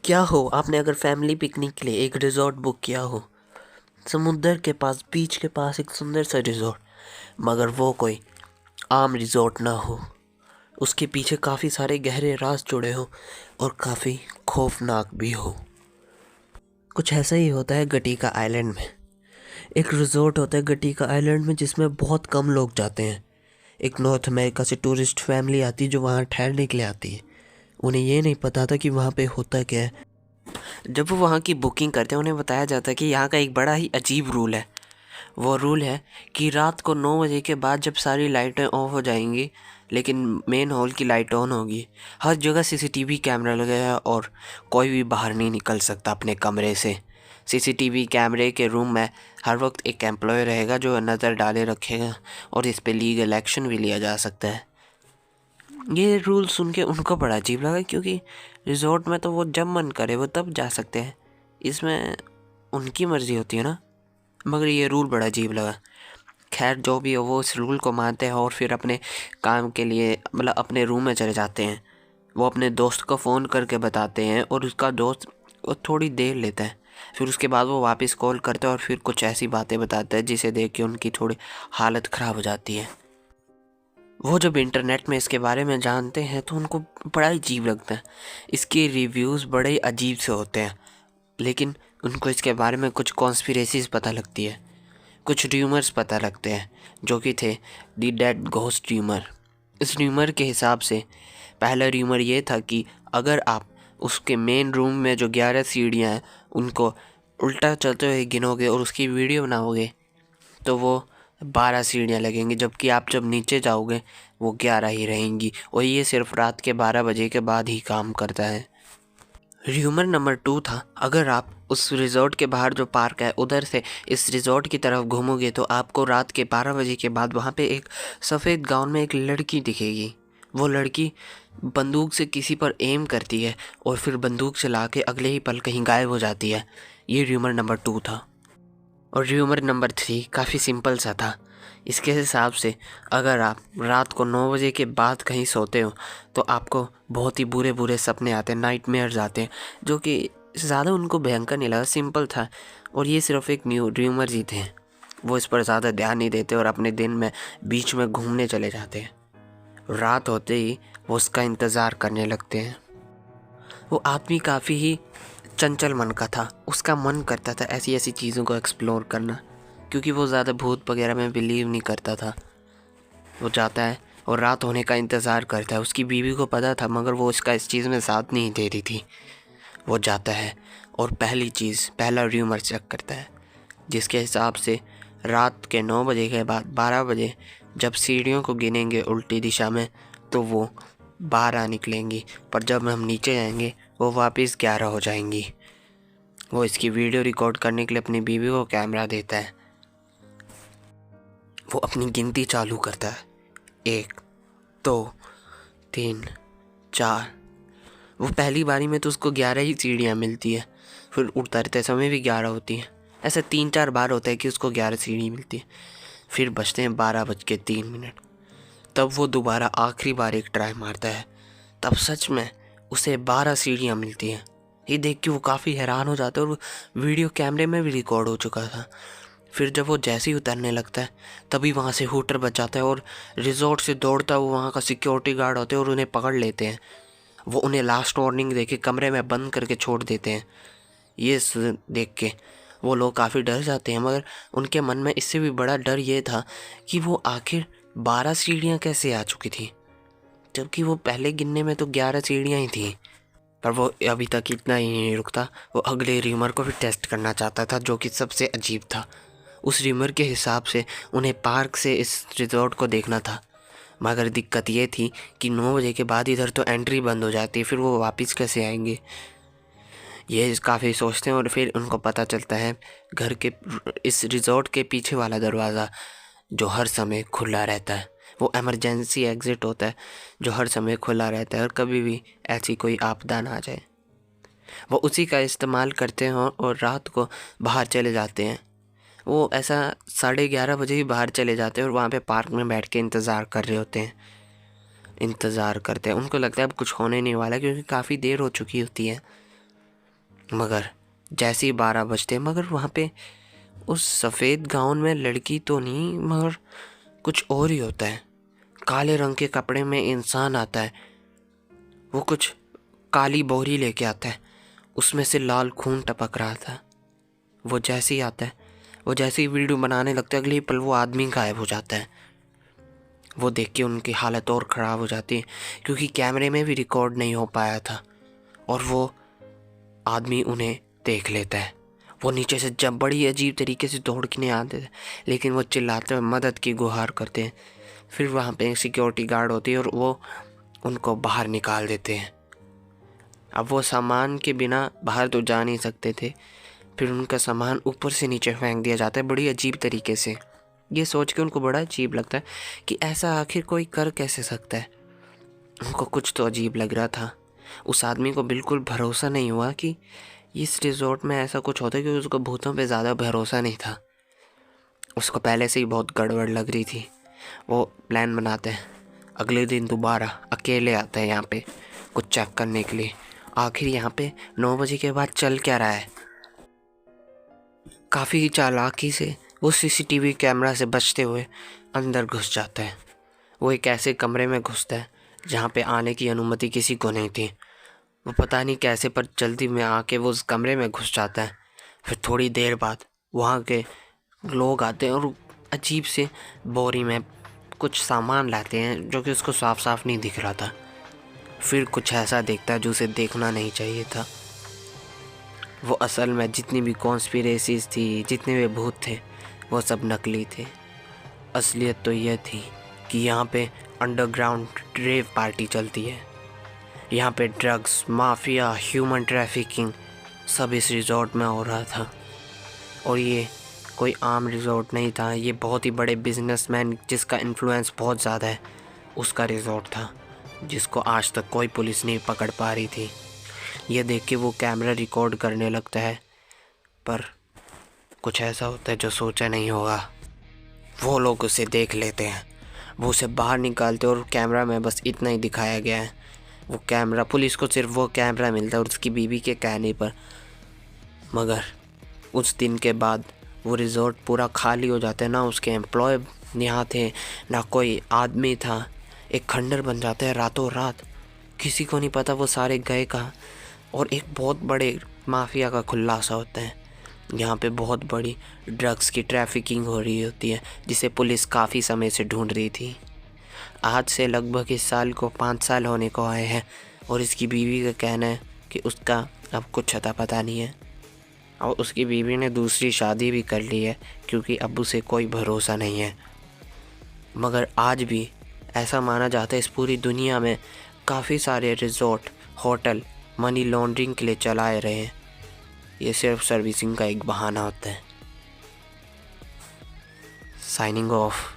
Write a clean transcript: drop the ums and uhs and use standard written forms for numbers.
क्या हो आपने अगर फैमिली पिकनिक के लिए एक रिजॉर्ट बुक किया हो, समुंदर के पास, बीच के पास एक सुंदर सा रिजॉर्ट, मगर वो कोई आम रिजॉर्ट ना हो, उसके पीछे काफ़ी सारे गहरे राज जुड़े हो और काफ़ी खौफनाक भी हो। कुछ ऐसा ही होता है गटीका आइलैंड में। एक रिजॉर्ट होता है गटीका आइलैंड में जिसमें बहुत कम लोग जाते हैं। एक नॉर्थ अमेरिका से टूरिस्ट फैमिली आती है जो वहाँ ठहरने के लिए आती है। उन्हें ये नहीं पता था कि वहाँ पे होता क्या है। जब वो वहाँ की बुकिंग करते हैं उन्हें बताया जाता है कि यहाँ का एक बड़ा ही अजीब रूल है। वो रूल है कि रात को 9 बजे के बाद जब सारी लाइटें ऑफ हो जाएंगी लेकिन मेन हॉल की लाइट ऑन होगी, हर जगह सीसीटीवी कैमरा लगेगा और कोई भी बाहर नहीं निकल सकता अपने कमरे से। सीसीटीवी कैमरे के रूम में हर वक्त एक एम्प्लॉय रहेगा जो नज़र डाले रखेगा और इस पे लीगल एक्शन भी लिया जा सकता है। ये रूल सुन के उनको बड़ा अजीब लगा क्योंकि रिजॉर्ट में तो वो जब मन करे वो तब जा सकते हैं, इसमें उनकी मर्ज़ी होती है ना। मगर ये रूल बड़ा अजीब लगा। खैर जो भी हो वो इस रूल को मानते हैं और फिर अपने काम के लिए मतलब अपने रूम में चले जाते हैं। वो अपने दोस्त को फ़ोन करके बताते हैं और उसका दोस्त वो थोड़ी देर लेता है। फिर उसके बाद वो वापस कॉल करता है और फिर कुछ ऐसी बातें बताता है जिसे देख के उनकी थोड़ी हालत ख़राब हो जाती है। वो जब इंटरनेट में इसके बारे में जानते हैं तो उनको बड़ा ही अजीब लगता है। इसके रिव्यूज़ बड़े अजीब से होते हैं, लेकिन उनको इसके बारे में कुछ कॉन्स्पिरेसीज पता लगती है, कुछ र्यूमर्स पता लगते हैं जो कि थे दी डेड घोस्ट र्यूमर। इस र्यूमर के हिसाब से पहला र्यूमर ये था कि अगर आप उसके मेन रूम में जो 11 सीढ़ियाँ हैं उनको उल्टा चलते हुए गिनोगे और उसकी वीडियो बनाओगे तो वो 12 सीढ़ियाँ लगेंगी, जबकि आप जब नीचे जाओगे वो 11 ही रहेंगी और ये सिर्फ रात के 12 बजे के बाद ही काम करता है। र्यूमर नंबर 2 था, अगर आप उस रिज़ॉर्ट के बाहर जो पार्क है उधर से इस रिज़ॉर्ट की तरफ घूमोगे तो आपको रात के 12 बजे के बाद वहाँ पे एक सफ़ेद गाउन में एक लड़की दिखेगी। वो लड़की बंदूक से किसी पर एम करती है और फिर बंदूक चला के अगले ही पल कहीं गायब हो जाती है। ये र्यूमर नंबर 2 था। और र्यूमर नंबर 3 काफ़ी सिंपल सा था। इसके हिसाब से अगर आप रात को 9 बजे के बाद कहीं सोते हो तो आपको बहुत ही बुरे बुरे सपने आते हैं, नाइटमेयर्स आते हैं, जो कि ज़्यादा उनको भयंकर नहीं लगा, सिंपल था और ये सिर्फ एक न्यू र्यूमर ही थे। वो इस पर ज़्यादा ध्यान नहीं देते और अपने दिन में बीच में घूमने चले जाते हैं। रात होते ही वो उसका इंतज़ार करने लगते हैं। वो आदमी काफ़ी ही चंचल मन का था, उसका मन करता था ऐसी ऐसी चीज़ों को एक्सप्लोर करना, क्योंकि वो ज़्यादा भूत वगैरह में बिलीव नहीं करता था। वो जाता है और रात होने का इंतज़ार करता है। उसकी बीवी को पता था मगर वो इसका इस चीज़ में साथ नहीं दे रही थी। वो जाता है और पहला र्यूमर चेक करता है, जिसके हिसाब से रात के 9 बजे के बाद 12 बजे जब सीढ़ियों को गिनेंगे उल्टी दिशा में तो वो 12 निकलेंगी, पर जब हम नीचे जाएंगे वो वापस 11 हो जाएंगी। वो इसकी वीडियो रिकॉर्ड करने के लिए अपनी बीवी को कैमरा देता है। वो अपनी गिनती चालू करता है, 1 2 3 4। वो पहली बारी में तो उसको 11 ही सीढ़ियाँ मिलती है, फिर उतरते समय भी 11 होती हैं। ऐसा 3-4 बार होता है कि उसको 11 सीढ़ी मिलती है। फिर बचते हैं 12:03। तब वो दोबारा आखिरी बार एक ट्राई मारता है, तब सच में उसे 12 सीढ़ियाँ मिलती हैं। ये देख के वो काफ़ी हैरान हो जाता है और वीडियो कैमरे में भी रिकॉर्ड हो चुका था। फिर जब वो जैसे ही उतरने लगता है तभी वहाँ से हूटर बच जाता है और रिजॉर्ट से दौड़ता हुआ वहाँ का सिक्योरिटी गार्ड होते हैं और उन्हें पकड़ लेते हैं। वो उन्हें लास्ट वार्निंग देके कमरे में बंद करके छोड़ देते हैं। ये देख के वो लोग काफ़ी डर जाते हैं, मगर उनके मन में इससे भी बड़ा डर ये था कि वो आखिर 12 सीढ़ियाँ कैसे आ चुकी थी, जबकि वो पहले गिनने में तो 11 सीढ़ियाँ ही थी। पर वो अभी तक इतना ही नहीं रुकता, वो अगले र्यूमर को भी टेस्ट करना चाहता था जो कि सबसे अजीब था। उस र्यूमर के हिसाब से उन्हें पार्क से इस रिजॉर्ट को देखना था, मगर दिक्कत ये थी कि 9 बजे के बाद इधर तो एंट्री बंद हो जाती है, फिर वो वापस कैसे आएंगे। ये काफ़ी सोचते हैं और फिर उनको पता चलता है घर के इस रिजॉर्ट के पीछे वाला दरवाज़ा जो हर समय खुला रहता है, वो इमरजेंसी एग्ज़िट होता है जो हर समय खुला रहता है और कभी भी ऐसी कोई आपदा ना आ जाए। वो उसी का इस्तेमाल करते हैं और रात को बाहर चले जाते हैं। वो ऐसा 11:30 बजे ही बाहर चले जाते हैं और वहाँ पे पार्क में बैठ के इंतज़ार कर रहे होते हैं। इंतज़ार करते हैं, उनको लगता है अब कुछ होने नहीं वाला क्योंकि काफ़ी देर हो चुकी होती है। मगर जैसे ही 12 बजते, मगर वहाँ पे उस सफ़ेद गाउन में लड़की तो नहीं, मगर कुछ और ही होता है। काले रंग के कपड़े में इंसान आता है। वो कुछ काली बोरी लेके आता है, उसमें से लाल खून टपक रहा था। वो जैसे ही आता है, वो जैसे ही वीडियो बनाने लगता है, अगले ही पल वो आदमी गायब हो जाता है। वो देख के उनकी हालत और ख़राब हो जाती है, क्योंकि कैमरे में भी रिकॉर्ड नहीं हो पाया था। और वो आदमी उन्हें देख लेता है। वो नीचे से जब बड़ी अजीब तरीके से दौड़ के नहीं आते थे, लेकिन वो चिल्लाते हुए मदद की गुहार करते हैं। फिर वहाँ पे सिक्योरिटी गार्ड होती है और वो उनको बाहर निकाल देते हैं। अब वो सामान के बिना बाहर तो जा नहीं सकते थे। फिर उनका सामान ऊपर से नीचे फेंक दिया जाता है बड़ी अजीब तरीके से। ये सोच के उनको बड़ा अजीब लगता है कि ऐसा आखिर कोई कर कैसे सकता है। उनको कुछ तो अजीब लग रहा था। उस आदमी को बिल्कुल भरोसा नहीं हुआ कि इस रिजॉर्ट में ऐसा कुछ होता है, क्योंकि उसको भूतों पे ज़्यादा भरोसा नहीं था। उसको पहले से ही बहुत गड़बड़ लग रही थी। वो प्लान बनाते हैं, अगले दिन दोबारा अकेले आते हैं यहाँ पे कुछ चेक करने के लिए। आखिर यहाँ पे 9 बजे के बाद चल क्या रहा है। काफ़ी चालाकी से वो सीसीटीवी कैमरा से बचते हुए अंदर घुस जाता है। वो एक ऐसे कमरे में घुसता है जहाँ पे आने की अनुमति किसी को नहीं थी। वो पता नहीं कैसे पर जल्दी में आके वो उस कमरे में घुस जाता है। फिर थोड़ी देर बाद वहाँ के लोग आते हैं और अजीब से बोरी में कुछ सामान लाते हैं जो कि उसको साफ साफ नहीं दिख रहा था। फिर कुछ ऐसा देखता है जो उसे देखना नहीं चाहिए था। वो असल में जितनी भी कॉन्स्पिरेसीज थी, जितने भी भूत थे, वो सब नकली थे। असलियत तो यह थी कि यहाँ पे अंडरग्राउंड रेव पार्टी चलती है। यहाँ पे ड्रग्स, माफिया, ह्यूमन ट्रैफिकिंग सब इस रिजॉर्ट में हो रहा था। और ये कोई आम रिजॉर्ट नहीं था, ये बहुत ही बड़े बिजनेसमैन जिसका इन्फ्लुएंस बहुत ज़्यादा है उसका रिजॉर्ट था, जिसको आज तक कोई पुलिस नहीं पकड़ पा रही थी। ये देख के वो कैमरा रिकॉर्ड करने लगता है, पर कुछ ऐसा होता है जो सोचा नहीं होगा। वो लोग उसे देख लेते हैं, वो उसे बाहर निकालते और कैमरा में बस इतना ही दिखाया गया है। वो कैमरा, पुलिस को सिर्फ वो कैमरा मिलता है और उसकी बीवी के कहने पर। मगर उस दिन के बाद वो रिज़ॉर्ट पूरा खाली हो जाता है। ना उसके एम्प्लॉय यहाँ थे, ना कोई आदमी था। एक खंडर बन जाता है रातों रात। किसी को नहीं पता वो सारे गए कहाँ। और एक बहुत बड़े माफिया का खुलासा होता है। यहाँ पे बहुत बड़ी ड्रग्स की ट्रैफिकिंग हो रही होती है, जिसे पुलिस काफ़ी समय से ढूंढ रही थी। आज से लगभग इस साल को 5 साल होने को आए हैं और इसकी बीवी का कहना है कि उसका अब कुछ अता पता नहीं है। और उसकी बीवी ने दूसरी शादी भी कर ली है, क्योंकि अब उसे कोई भरोसा नहीं है। मगर आज भी ऐसा माना जाता है इस पूरी दुनिया में काफ़ी सारे रिजॉर्ट, होटल मनी लॉन्ड्रिंग के लिए चलाए रहे हैं। ये सिर्फ सर्विसिंग का एक बहाना होता है। Signing off.